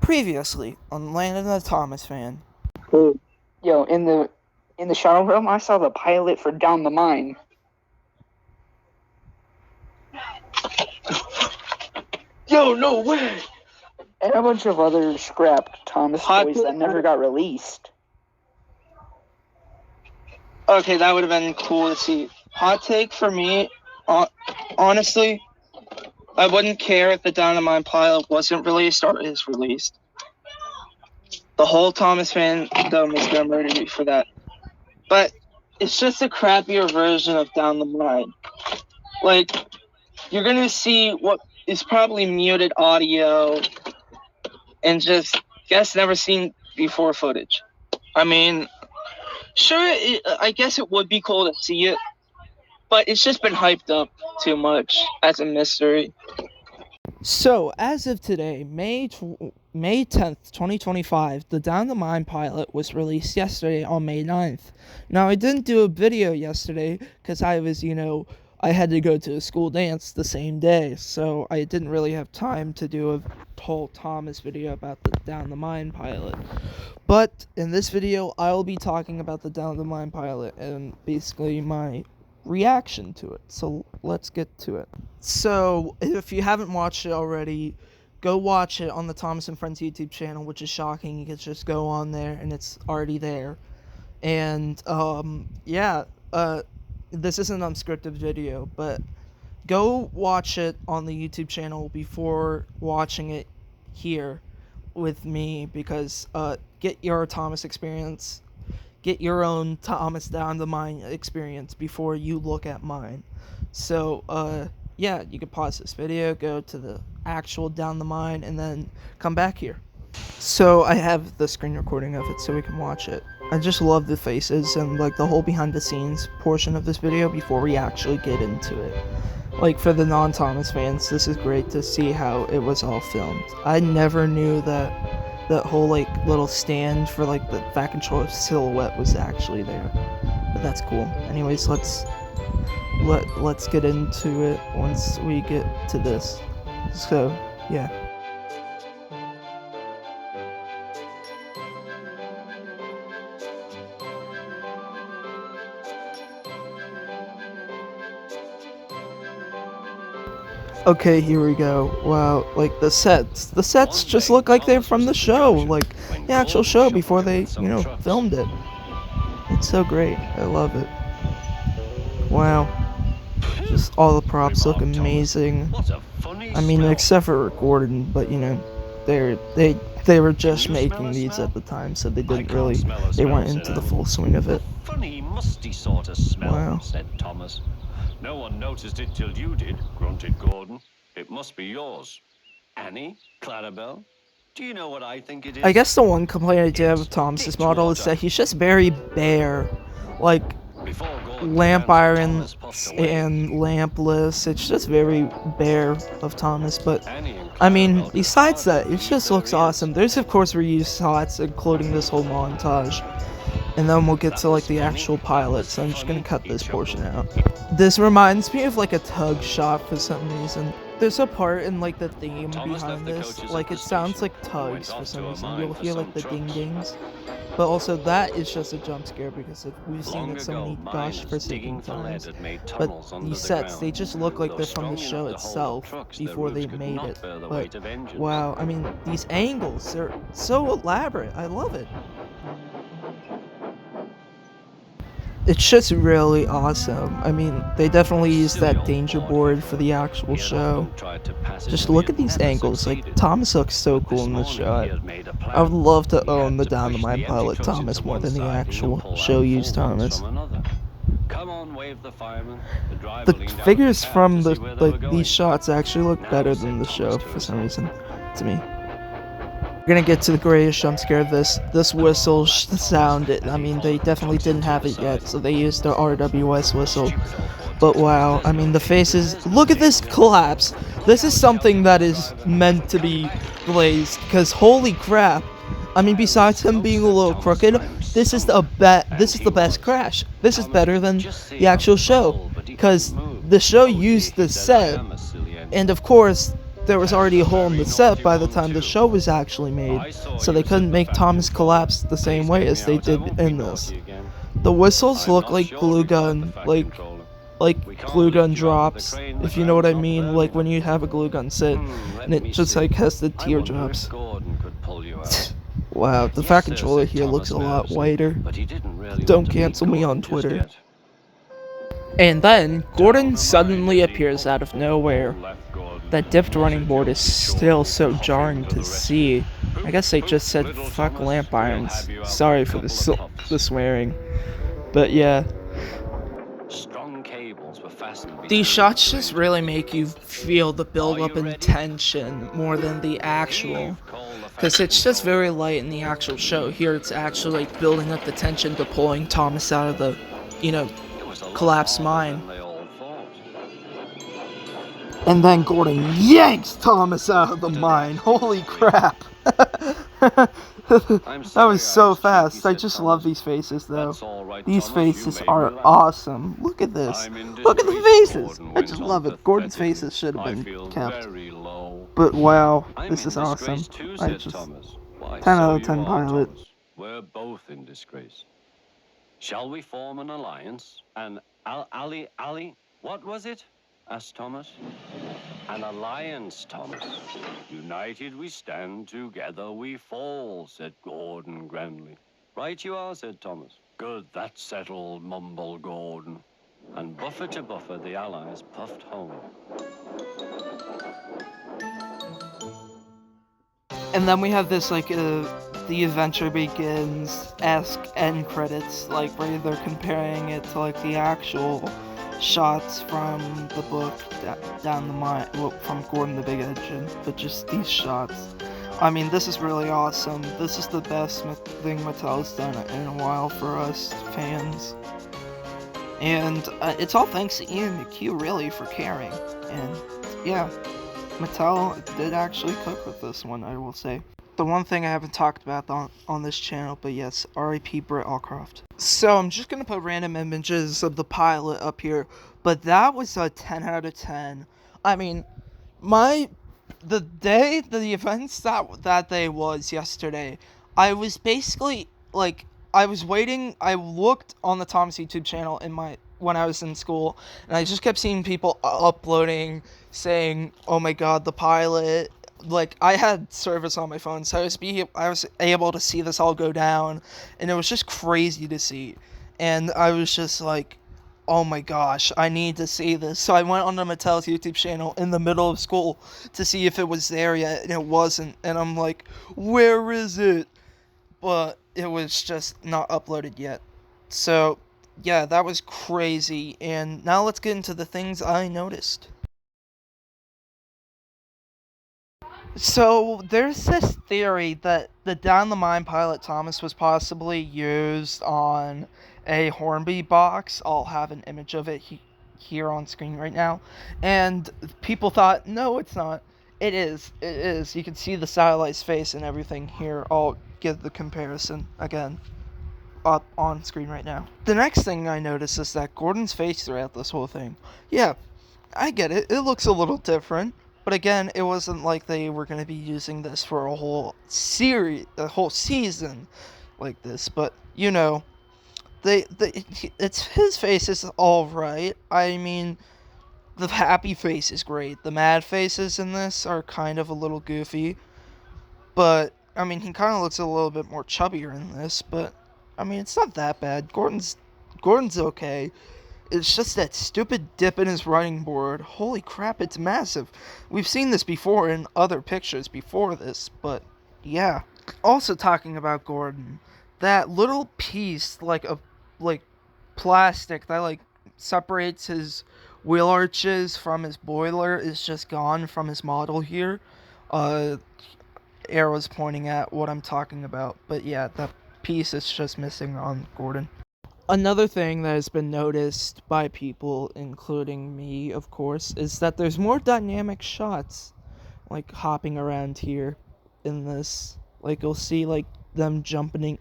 Previously on Land of the Thomas Fan. Yo, in the shuttle room, I saw the pilot for Down the Mine. Yo, no way! And a bunch of other scrapped Thomas toys that never got released. Okay, that would have been cool to see. Hot take for me, honestly, I wouldn't care if the Down the Mine pilot wasn't released or is released. The whole Thomas fandom is gonna murder me for that. But it's just a crappier version of Down the Mine. Like, you're gonna see what is probably muted audio and just never seen before footage. I mean, sure, I guess it would be cool to see it, but it's just been hyped up too much as a mystery. So, as of today, May 10th, 2025, the Down the Mine pilot was released yesterday on May 9th. Now, I didn't do a video yesterday because I was, I had to go to a school dance the same day, so I didn't really have time to do a whole Thomas video about the Down the Mine pilot. But in this video, I'll be talking about the Down the Mine pilot and basically my reaction to it. So let's get to it. So if you haven't watched it already, go watch it on the Thomas and Friends YouTube channel, which is shocking. You can just go on there and it's already there. And this is an unscripted video, but go watch it on the YouTube channel before watching it here with me, because get your Thomas experience. Get your own Thomas Down the Mine experience before you look at mine. So, you can pause this video, go to the actual Down the Mine, and then come back here. So, I have the screen recording of it so we can watch it. I just love the faces and, the whole behind-the-scenes portion of this video before we actually get into it. For the non-Thomas fans, this is great to see how it was all filmed. I never knew that whole little stand for the back control silhouette was actually there, but that's cool. Anyways, let's get into it once we get to this. So yeah. Okay, here we go. Wow, the sets just look like they're from the show, the actual show before they, filmed it. It's so great. I love it. Wow. Just all the props look amazing. I mean, except for Gordon, but they were just making these at the time, so they weren't into the full swing of it. Funny, musty sort of smell, wow. Said Thomas. No one noticed it till you did, grunted Gordon. It must be yours. Annie? Clarabelle? Do you know what I think it is? I guess the one complaint I do have with Thomas's model is that he's just very bare. Lamp iron and lampless. It's just very bare of Thomas, but I mean, besides that, it just looks awesome. There's of course reused shots, including this whole montage. And then we'll get to the actual pilot, so I'm just gonna cut this portion out. This reminds me of a tug shot for some reason. There's a part in the theme behind this, it sounds like tugs for some reason. You'll hear the ding dings. But also that is just a jump scare because we've seen it so many gosh-forsaken times. But these sets, they just look like they're from the show itself before they made it. But wow, I mean, these angles, they're so elaborate. I love it. It's just really awesome. I mean, they definitely used that danger board for the actual show. Just look at these angles. Thomas looks so cool in this shot. I would love to own the Down the Mine pilot Thomas more than the actual show used Thomas. The figures from these shots actually look better than the show for some reason to me. We're gonna get to the greatest jump scare of this whistle sound. I mean, they definitely didn't have it yet, so they used the RWS whistle. But wow, I mean, the faces, look at this collapse. This is something that is meant to be glazed, because holy crap. I mean, besides him being a little crooked, this is the best crash. This is better than the actual show, because the show used the set, and of course, there was already a hole in the set by the time the show was actually made, so they couldn't make Thomas collapse the same way as they did in this. The whistles look like glue gun, like glue gun drops, if you know what I mean, like when you have a glue gun sit, and it just like has the teardrops. Wow, the fat controller here looks a lot whiter. Don't cancel me on Twitter. And then, Gordon suddenly appears out of nowhere. That dipped running board is still so jarring to see. I guess they just said fuck lamp irons. Sorry for the swearing. But yeah. These shots just really make you feel the build-up and tension more than the actual. Because it's just very light in the actual show. Here it's actually like building up the tension to pulling Thomas out of the, collapsed mine. And then Gordon yanks Thomas out of the mine. Holy crap. That was so fast. I just love these faces though. These faces are awesome. Look at this. Look at the faces. I just love it. Gordon's faces should have been kept. But wow, this is awesome. I just 10 out of 10 pilot. We're both in disgrace. Shall we form an alliance? An Ali, what was it? Asked Thomas. An alliance, Thomas. United we stand, together we fall, said Gordon grandly. Right you are, said Thomas. Good, that's settled, mumbled Gordon. And buffer to buffer, the allies puffed home. And then we have this, the adventure begins-esque end credits, where they're comparing it to, the actual shots from the book down the mine, from Gordon the Big Engine, but just these shots. I mean, this is really awesome. This is the best thing Mattel's done in a while for us fans. And it's all thanks to Ian McHugh, really, for caring. And, yeah, Mattel did actually cook with this one, I will say. The one thing I haven't talked about on this channel, but yes, R.I.P. Britt Allcroft. So I'm just going to put random images of the pilot up here, but that was a 10 out of 10. I mean, the events that day was yesterday, I was basically, I was waiting, I looked on the Thomas YouTube channel when I was in school, and I just kept seeing people uploading, saying, oh my god, the pilot. I had service on my phone, so I was able to see this all go down, and it was just crazy to see. And I was just like, oh my gosh, I need to see this. So I went onto Mattel's YouTube channel in the middle of school to see if it was there yet, and it wasn't. And I'm like, where is it? But it was just not uploaded yet. So, yeah, that was crazy. And now let's get into the things I noticed. So, there's this theory that the Down the Mine pilot Thomas was possibly used on a Hornby box. I'll have an image of it here on screen right now. And people thought, no, it's not. It is. It is. You can see the satellite's face and everything here. I'll give the comparison again up on screen right now. The next thing I noticed is that Gordon's face throughout this whole thing. Yeah, I get it. It looks a little different. But again, it wasn't like they were going to be using this for a whole season like this. But, his face is alright. I mean, the happy face is great. The mad faces in this are kind of a little goofy. But, I mean, he kind of looks a little bit more chubbier in this. But, I mean, it's not that bad. Gordon's okay. It's just that stupid dip in his running board. Holy crap, it's massive. We've seen this before in other pictures before this, but yeah. Also talking about Gordon, that little piece, of plastic that, separates his wheel arches from his boiler is just gone from his model here. Arrow's pointing at what I'm talking about, but yeah, that piece is just missing on Gordon. Another thing that has been noticed by people, including me, of course, is that there's more dynamic shots, hopping around here in this. You'll see, them jumping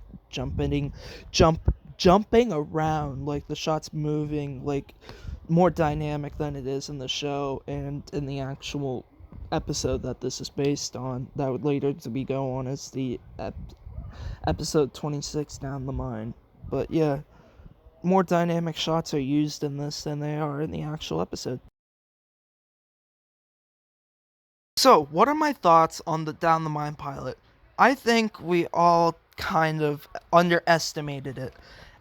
around, the shots moving, more dynamic than it is in the show and in the actual episode that this is based on that would later to be go on as the episode 26 Down the Mine. But yeah, more dynamic shots are used in this than they are in the actual episode. So, what are my thoughts on the Down the Mine pilot? I think we all kind of underestimated it.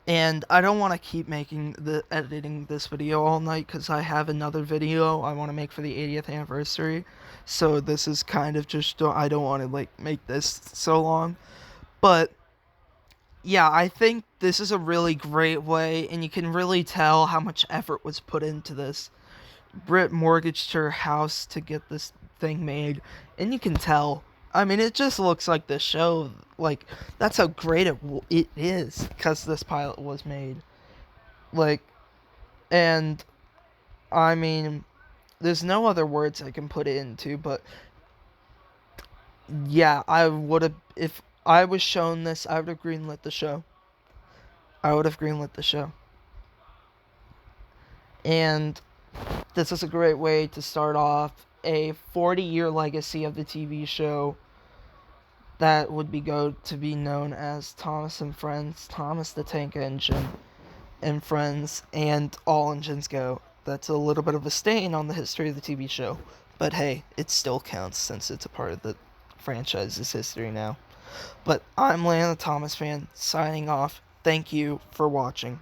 And I don't want to keep editing this video all night because I have another video I want to make for the 80th anniversary. So this is kind of just, I don't want to make this so long. But yeah, I think this is a really great way, and you can really tell how much effort was put into this. Britt mortgaged her house to get this thing made, and you can tell. I mean, it just looks like the show. Like, that's how great it is, because this pilot was made. Like, and, I mean, there's no other words I can put it into, but, yeah, I would have, if I was shown this, I would have greenlit the show. And this is a great way to start off a 40-year legacy of the TV show that would to be known as Thomas and Friends, Thomas the Tank Engine and Friends, and All Engines Go. That's a little bit of a stain on the history of the TV show, but hey, it still counts since it's a part of the franchise's history now. But I'm Lan, the Thomas fan, signing off. Thank you for watching.